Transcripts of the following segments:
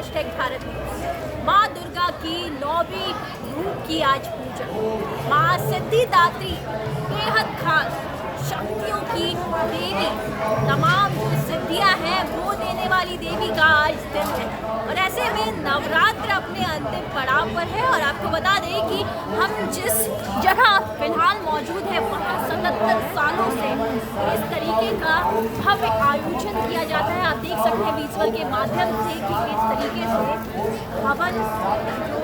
Bharat news. माँ दुर्गा की 9वीं रूप की आज पूजा। माँ सिद्धिदात्री बेहद खास शक्तियों की देवी, तमाम जो सिद्धियाँ हैं वो देने वाली देवी का आज दिन है और ऐसे में नवरात्र अपने अंतिम पड़ाव पर है। और आपको बता दें कि हम जिस जगह फिलहाल मौजूद है वहाँ 77 सालों से इस तरीके का भव्य आयोजन किया जाता है। आप देख सकते हैं विजुअल के माध्यम से कि किस तरीके से हवन जो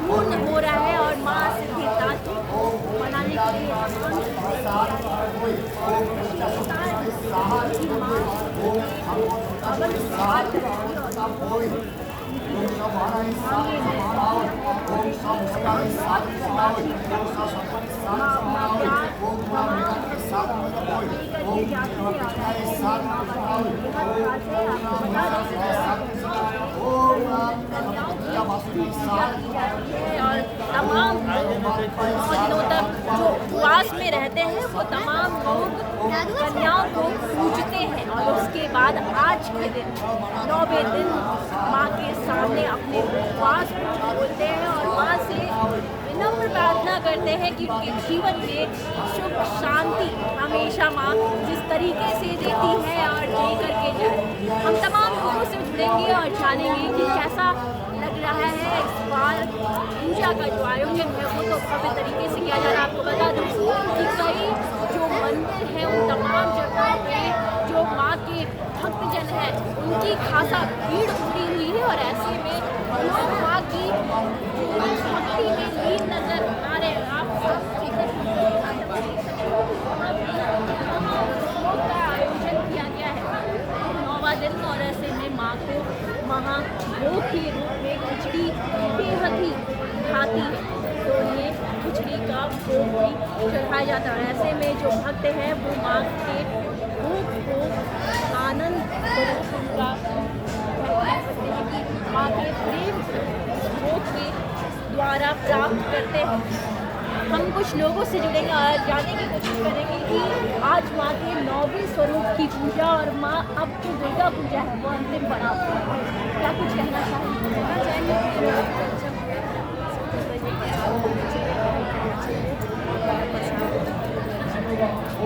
पूर्ण हो रहा है और माँ सिद्धिदात्री को मनाने के लिए और तमाम 9 दिनों तक जो उपवास में रहते हैं वो तमाम लोग कन्याओं को पूजते हैं और उसके बाद आज के दिन 9वें दिन माँ के सामने अपने उपवास को खोलते हैं और माँ से विनम्र प्रार्थना करते हैं कि उनके जीवन में सुख शांति हमेशा माँ जिस तरीके से देती है और दे करके जाए। हम तमाम लोगों से जुड़ेंगे और जानेंगे कि कैसा लग रहा है इस बार पूजा का जो आयोजन है वो तो भव्य तरीके से किया जा रहा है। आपको बता दूँ कि कई जो मंदिर हैं उन तमाम जगहों पे जो माँ के भक्तजन हैं उनकी खासा भीड़ उमड़ी हुई है और ऐसे में लोग माँ की भक्ति में लीन नजर आ रहे हैं। आप का आयोजन किया गया है 9वां दिन और ऐसे में माँ को महाभोग के रूप में खिचड़ी बेहद ही खाती है तो ये खिचड़ी का भोग भी चढ़ाया जाता है। ऐसे में जो भक्त हैं वो माँ के भोग को आनंद उनका माँ के प्रेम भोग के द्वारा प्राप्त करते हैं। हम कुछ लोगों से जुड़ेंगे और जानने की कोशिश करेंगे कि आज माँ के 9वें स्वरूप की पूजा और माँ अब जो दुर्गा पूजा है वो अंतिम पड़ाव है। क्या कुछ कहना चाहेंगे?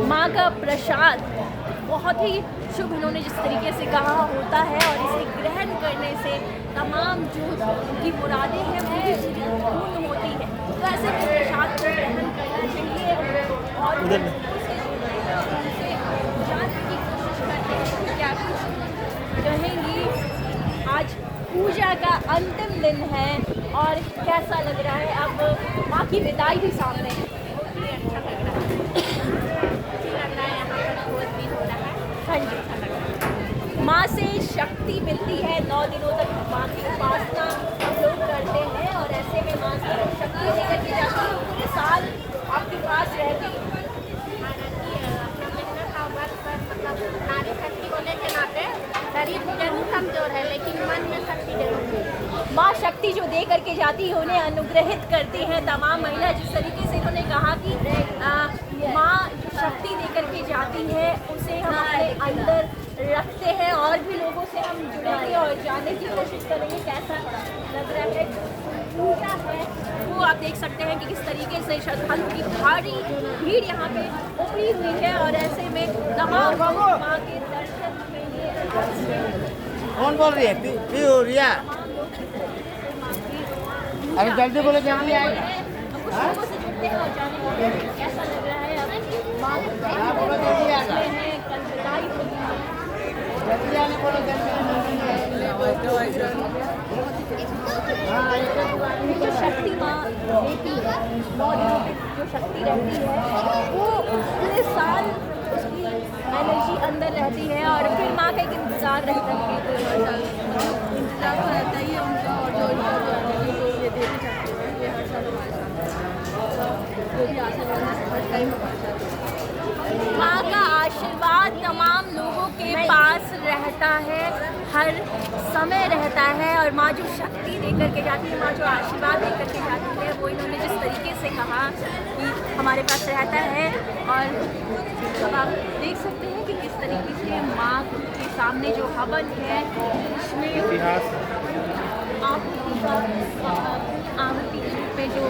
माँ का प्रसाद बहुत ही शुभ इन्होंने जिस तरीके से कहा होता है और इसे ग्रहण करने से तमाम जो उनकी मुरादें हैं वो भी पूर्ण होती है। तो ऐसे में प्रसाद को ग्रहण करना चाहिए और उनसे जानने की कोशिश करते हैं कि क्या कुछ कहेंगी। आज पूजा का अंतिम दिन है और कैसा लग रहा है? अब माँ की विदाई भी सामने है। अच्छा लग रहा है यहाँ पर बहुत भी हो रहा है। हाँ जी, माँ से शक्ति मिलती है। 9 दिनों तक माँ की उपासना हम लोग करते हैं और ऐसे में माँ से शक्ति लेकर के जाती है। पूरे साल आपके पास रहती है। नारी शक्ति होने के नाते शरीर जरूर कमजोर है लेकिन मन में शक्ति जरूर है। माँ शक्ति जो दे करके जाती है उन्हें अनुग्रहित करती है तमाम महिला। जिस तरीके से इन्होंने कहा कि माँ जो शक्ति दे करके जाती है उसे हम अपने अंदर रखते हैं और भी लोगों से हम जुड़ेंगे और जानने की कोशिश करेंगे कैसा लग रहा है। पूजा है वो आप देख सकते हैं कि किस तरीके से श्रद्धालुओं की भारी भीड़ यहाँ पे उमड़ी हुई है और ऐसे में तमाम माँ के दर्शन के लिए कौन बोल रही है? रिया, अरे जल्दी बोलो, जल्दी आए। कुछ लोगों से जुड़ते हैं और जानेंगे कैसा लग रहा है। अब माँ बोलो जल्दी आना, है कल विदाई होगी है। जल्दी आने बोलो, जो शक्ति माँ देती है 9 दिनों की जो शक्ति रहती है वो पूरे साल उसकी एनर्जी अंदर रहती है और फिर माँ का एक इंतज़ार रहता है। इंतजार तो रहता ही है उनका और जो ये देवी चाहते हैं ये हर साल हमारे साथ जो भी आशीर्वाद हर टाइम हमारे साथ। माँ का आशीर्वाद तमाम लोगों के पास रहता है, हर समय रहता है और माँ जो शक्ति दे करके जाती है, माँ जो आशीर्वाद दे करके जाती है वो इन्होंने जिस तरीके से कहा कि हमारे पास रहता है। और अब आप देख सकते हैं कि किस तरीके से माँ के सामने जो हवन है इसमें इतिहास आहुति पे जो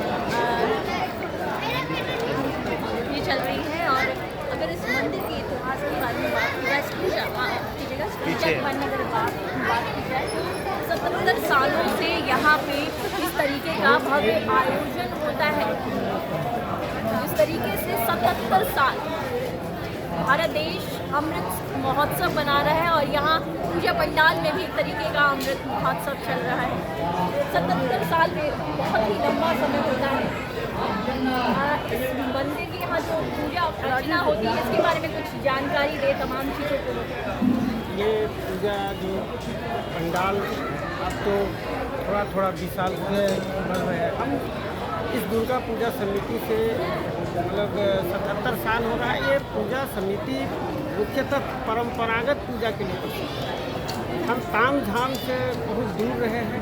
ये चल रही है। और अगर इस मंदिर के इतिहास के बारे में बात की जाए, पीछे अगर बात की जाए 77 सालों से यहाँ पे इस तरीके का भव्य आयोजन होता है। इस तरीके से 77 साल हमारा देश अमृत महोत्सव बना रहा है और यहाँ पूजा पंडाल में भी एक तरीके का अमृत महोत्सव चल रहा है। 77 साल में बहुत ही लंबा समय होता है। इस मंदिर की यहाँ जो पूजा अर्चना होती है इसके बारे में कुछ जानकारी दे तमाम चीज़ों को। ये पूजा जो पंडाल अब तो थोड़ा विशाल से बढ़ रहे हैं। हम इस दुर्गा पूजा समिति से मतलब 77 साल हो रहा है। ये पूजा समिति मुख्यतः परंपरागत पूजा के लिए प्रसिद्ध है। हम ताम झाम से बहुत दूर रहे हैं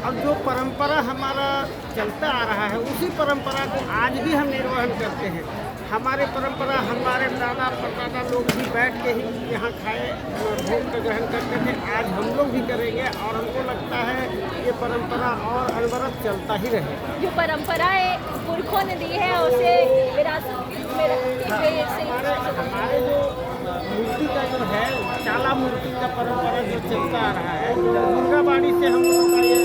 और जो परंपरा हमारा चलता आ रहा है उसी परंपरा को आज भी हम निर्वहन करते हैं। हमारे परंपरा हमारे दादा परदादा लोग भी बैठ के ही यहाँ खाए भोग का ग्रहण करते थे। आज हम लोग भी करेंगे और हमको लगता है ये परंपरा और अनवरत चलता ही रहे। जो परंपराएं पुरखों ने दी है उसे विरासत में रखते हुए हमारे जो मूर्ति का जो है चाला मूर्ति का परंपरा जो चलता आ रहा है, दुर्गाबाड़ी से हम लोगों का ये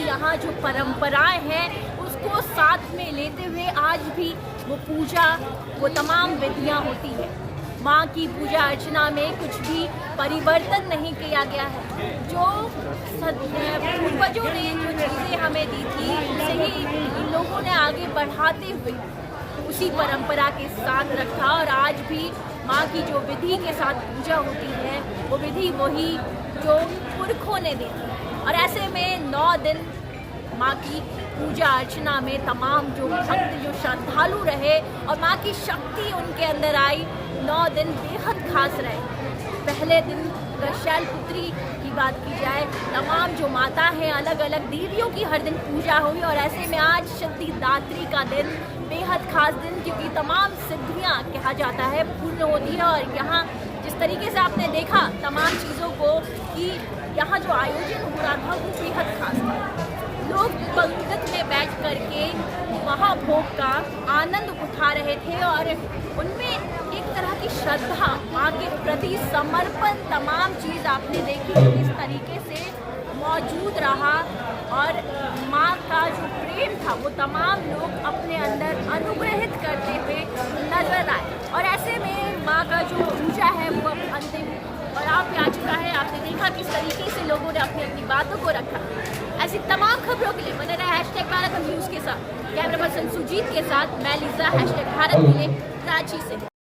यहाँ जो परंपराएं हैं उसको साथ में लेते हुए आज भी वो पूजा वो तमाम विधियाँ होती है। माँ की पूजा अर्चना में कुछ भी परिवर्तन नहीं किया गया है। जो पूर्वजों ने जो चीज़ें हमें दी थी उसे ही इन लोगों ने आगे बढ़ाते हुए उसी परंपरा के साथ रखा और आज भी माँ की जो विधि के साथ पूजा होती है वो विधि वही जो पुरखों ने दी थी। और ऐसे में 9 दिन माँ की पूजा अर्चना में तमाम जो भक्त जो श्रद्धालु रहे और माँ की शक्ति उनके अंदर आई, 9 दिन बेहद खास रहे। पहले दिन अगर शैलपुत्री की बात की जाए, तमाम जो माता हैं अलग अलग देवियों की हर दिन पूजा हुई और ऐसे में आज सिद्धिदात्री का दिन बेहद खास दिन, क्योंकि तमाम सिद्धियाँ कहा जाता है पूर्ण होती है। और यहाँ जिस तरीके से आपने देखा तमाम चीज़ों को कि यहाँ जो आयोजन हो रहा था वो बेहद खास था। लोग पंगत में बैठ करके महाभोग का आनंद उठा रहे थे और उनमें एक तरह की श्रद्धा, माँ के प्रति समर्पण, तमाम चीज़ आपने देखी किस तरीके से मौजूद रहा और माँ का जो प्रेम था वो तमाम लोग अपने अंदर अनुग्रहित करते हुए नजर आए। और ऐसे में माँ का जो पूजा है वो अब अंतिम और आप आ चुका है। आपने देखा किस तरीके से लोगों ने अपनी अपनी बातों को रखा। ऐसी तमाम खबरों के लिए बने रहे #भारत न्यूज़ के साथ। कैमरा पर्सन सुजीत के साथ मैं लीजा #भारत के लिए रांची से।